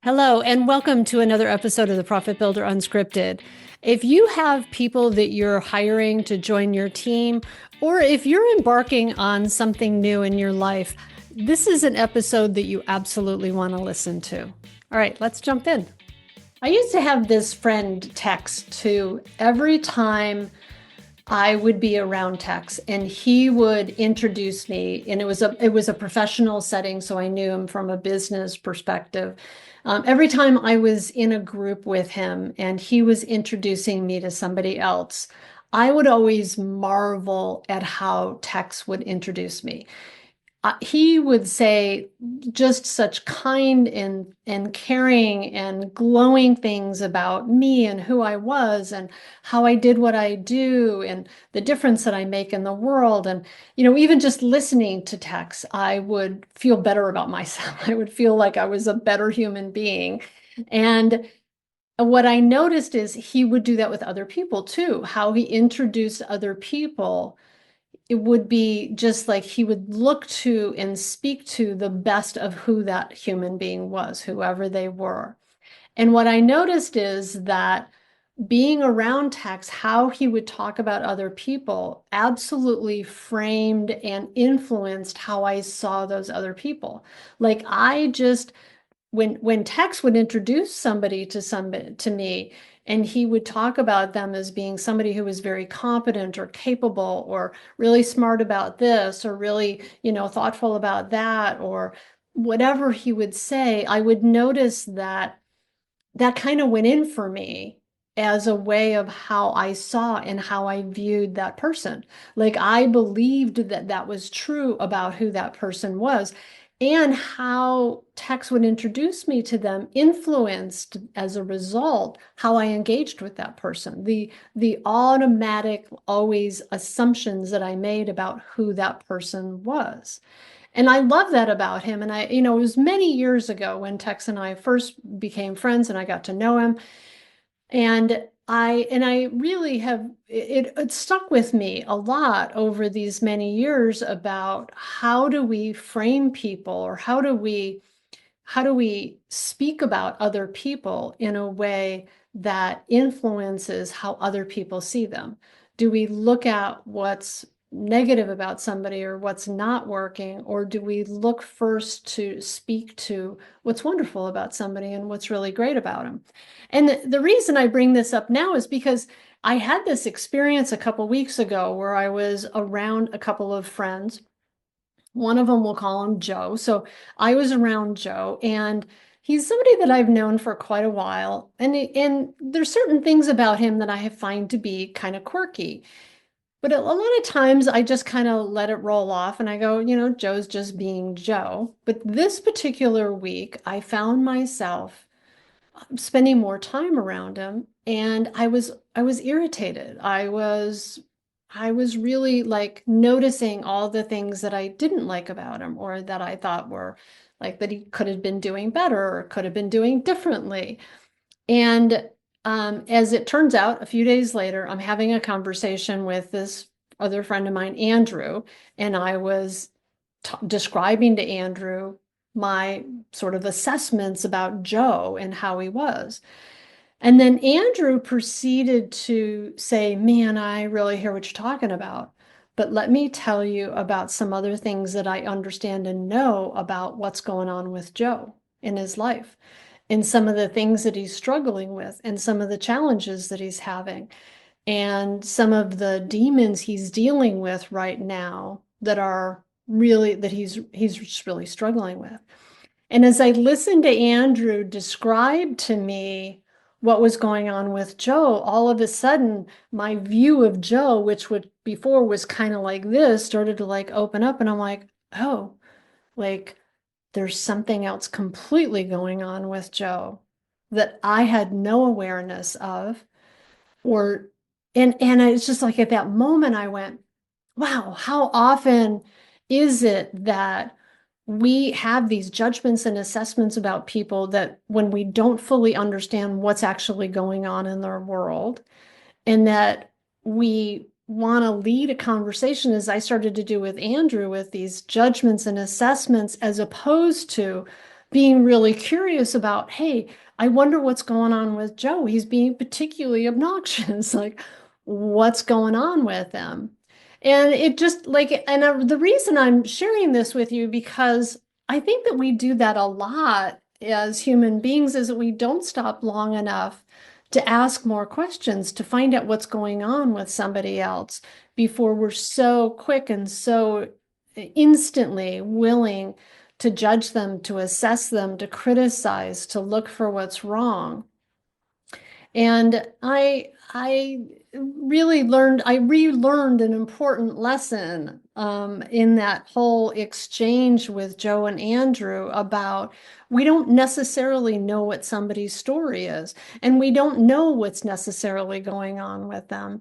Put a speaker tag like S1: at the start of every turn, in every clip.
S1: Hello, and welcome to another episode of the Profit Builder Unscripted. If you have people that you're hiring to join your team, or if you're embarking on something new in your life, this is an episode that you absolutely want to listen to. All right, let's jump in. I used to have this friend text to every time I would be around Tex, and he would introduce me, and it was a professional setting, so I knew him from a business perspective. Every time I was in a group with him and he was introducing me to somebody else, I would always marvel at how Tex would introduce me. He would say just such kind and caring and glowing things about me and who I was and how I did what I do and the difference that I make in the world. And, even just listening to Tex, I would feel better about myself. I would feel like I was a better human being. And what I noticed is he would do that with other people too, how he introduced other people. It would be just like he would look to and speak to the best of who that human being was, whoever they were. And what I noticed is that being around Tex, how he would talk about other people absolutely framed and influenced how I saw those other people. Like I just when Tex would introduce somebody to me, and he would talk about them as being somebody who was very competent or capable or really smart about this or really, thoughtful about that or whatever he would say, I would notice that that kind of went in for me as a way of how I saw and how I viewed that person. Like I believed that that was true about who that person was, and how Tex would introduce me to them influenced as a result how I engaged with that person. The automatic always assumptions that I made about who that person was. And I love that about him. And it was many years ago when Tex and I first became friends and I got to know him. And I really have it stuck with me a lot over these many years about how do we frame people, or how do we speak about other people in a way that influences how other people see them? Do we look at what's negative about somebody or what's not working, or do we look first to speak to what's wonderful about somebody and what's really great about them? And the reason I bring this up now is because I had this experience a couple weeks ago where I was around a couple of friends. One of them, we'll call him Joe. So I was around Joe, and he's somebody that I've known for quite a while. And there's certain things about him that I find to be kind of quirky. But a lot of times I just kind of let it roll off and I go, Joe's just being Joe. But this particular week, I found myself spending more time around him, and I was irritated. I was really like noticing all the things that I didn't like about him, or that I thought were like that he could have been doing better or could have been doing differently. And as it turns out, a few days later, I'm having a conversation with this other friend of mine, Andrew, and I was describing to Andrew my sort of assessments about Joe and how he was. And then Andrew proceeded to say, "Man, I really hear what you're talking about. But let me tell you about some other things that I understand and know about what's going on with Joe in his life, and some of the things that he's struggling with, and some of the challenges that he's having, and some of the demons he's dealing with right now that are really that he's just really struggling with." And as I listened to Andrew describe to me what was going on with Joe, all of a sudden my view of Joe, which would before was kind of like this, started to like open up, and I'm like, oh, like there's something else completely going on with Joe that I had no awareness of. Or and it's just like at that moment I went, wow, how often is it that we have these judgments and assessments about people that when we don't fully understand what's actually going on in their world, and that we want to lead a conversation, as I started to do with Andrew, with these judgments and assessments, as opposed to being really curious about, hey, I wonder what's going on with Joe. He's being particularly obnoxious. Like, what's going on with him? And it just like, and the reason I'm sharing this with you, because I think that we do that a lot as human beings, is that we don't stop long enough to ask more questions, to find out what's going on with somebody else before we're so quick and so instantly willing to judge them, to assess them, to criticize, to look for what's wrong. And I relearned an important lesson in that whole exchange with Joe and Andrew about we don't necessarily know what somebody's story is, and we don't know what's necessarily going on with them.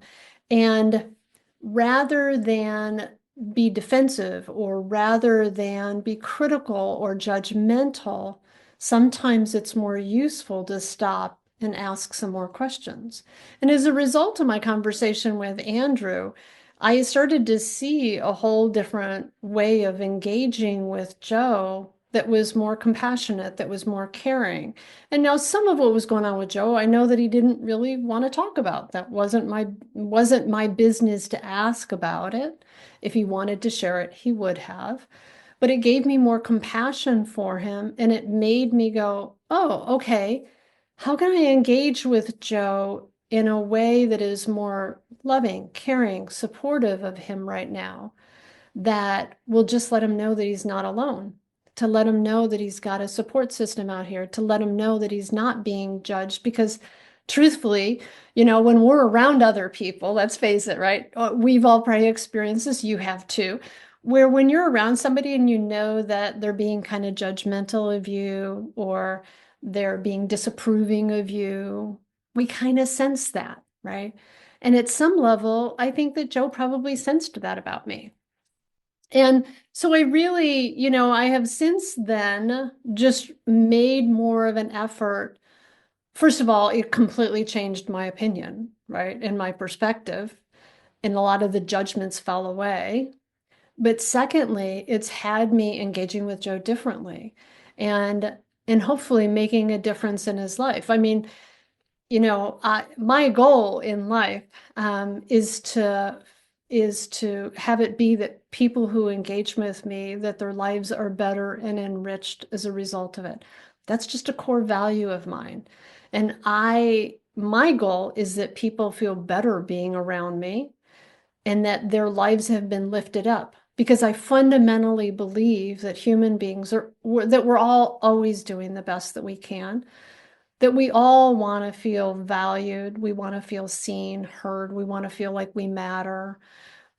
S1: And rather than be defensive or rather than be critical or judgmental, sometimes it's more useful to stop and ask some more questions. And as a result of my conversation with Andrew, I started to see a whole different way of engaging with Joe that was more compassionate, that was more caring. And now some of what was going on with Joe, I know that he didn't really want to talk about. That wasn't my business to ask about it. If he wanted to share it, he would have. But it gave me more compassion for him, and it made me go, oh, okay, how can I engage with Joe in a way that is more loving, caring, supportive of him right now, that will just let him know that he's not alone, to let him know that he's got a support system out here, to let him know that he's not being judged. Because truthfully, when we're around other people, let's face it, right? We've all probably experienced this, you have too, where when you're around somebody and you know that they're being kind of judgmental of you or they're being disapproving of you, we kind of sense that, right? And at some level, I think that Joe probably sensed that about me. And so I really, I have since then just made more of an effort. First of all, it completely changed my opinion, right? And my perspective, and a lot of the judgments fell away. But secondly, it's had me engaging with Joe differently and and hopefully making a difference in his life. I mean, my goal in life is to have it be that people who engage with me, that their lives are better and enriched as a result of it. That's just a core value of mine. And my goal is that people feel better being around me and that their lives have been lifted up. Because I fundamentally believe that human beings that we're all always doing the best that we can, that we all want to feel valued, we want to feel seen, heard, we want to feel like we matter,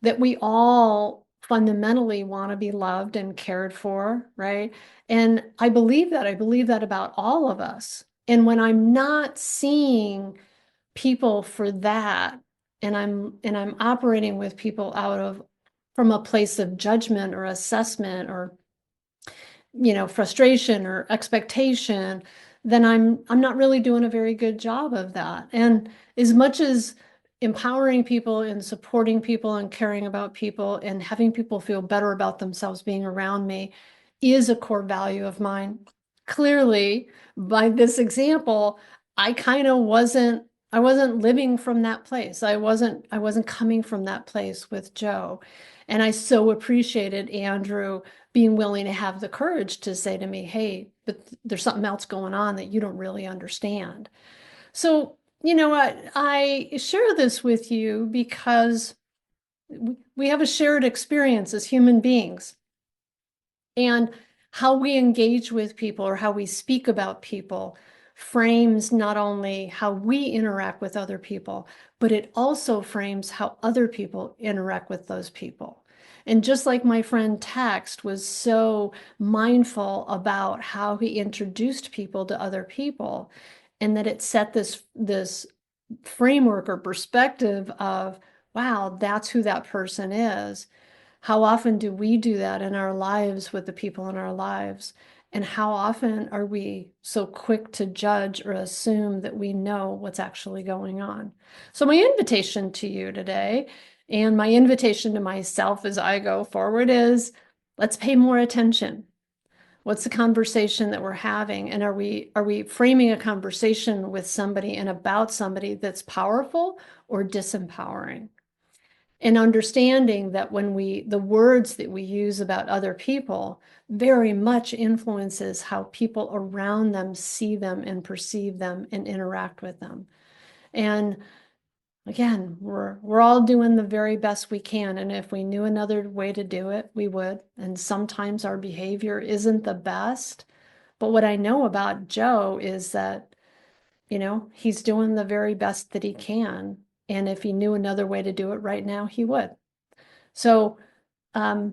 S1: that we all fundamentally want to be loved and cared for, right? And I believe that. I believe that about all of us. And when I'm not seeing people for that, and I'm operating with people out of from a place of judgment or assessment or frustration or expectation, then I'm not really doing a very good job of that. And as much as empowering people and supporting people and caring about people and having people feel better about themselves being around me is a core value of mine. Clearly, by this example, I wasn't living from that place. I wasn't coming from that place with Joe. And I so appreciated Andrew being willing to have the courage to say to me, hey, but there's something else going on that you don't really understand. So, you know what? I share this with you because we have a shared experience as human beings. And how we engage with people or how we speak about people frames not only how we interact with other people, but it also frames how other people interact with those people. And just like my friend Text was so mindful about how he introduced people to other people, and that it set this framework or perspective of, wow, that's who that person is. How often do we do that in our lives with the people in our lives? And how often are we so quick to judge or assume that we know what's actually going on? So, my invitation to you today, and my invitation to myself as I go forward, is let's pay more attention. What's the conversation that we're having? And are we framing a conversation with somebody and about somebody that's powerful or disempowering? And understanding that the words that we use about other people very much influences how people around them see them and perceive them and interact with them. And again, we're all doing the very best we can. And if we knew another way to do it, we would. And sometimes our behavior isn't the best. But what I know about Joe is that, he's doing the very best that he can. And if he knew another way to do it right now, he would. So, yeah,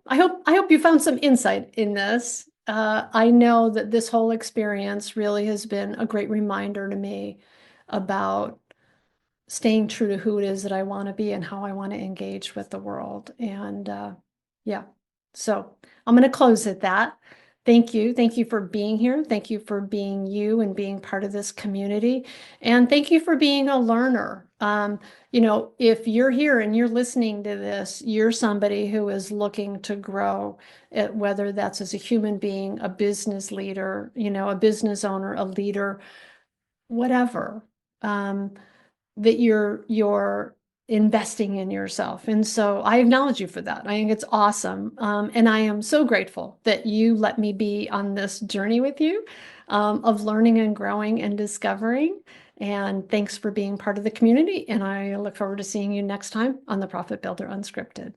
S1: I hope you found some insight in this. I know that this whole experience really has been a great reminder to me about staying true to who it is that I want to be and how I want to engage with the world. And yeah, so I'm going to close at that. Thank you. Thank you for being here. Thank you for being you and being part of this community. And thank you for being a learner. If you're here and you're listening to this, you're somebody who is looking to grow, whether that's as a human being, a business leader, a business owner, a leader, whatever. That you're investing in yourself. And so I acknowledge you for that. I think it's awesome. And I am so grateful that you let me be on this journey with you, of learning and growing and discovering. And thanks for being part of the community. And I look forward to seeing you next time on the Profit Builder Unscripted.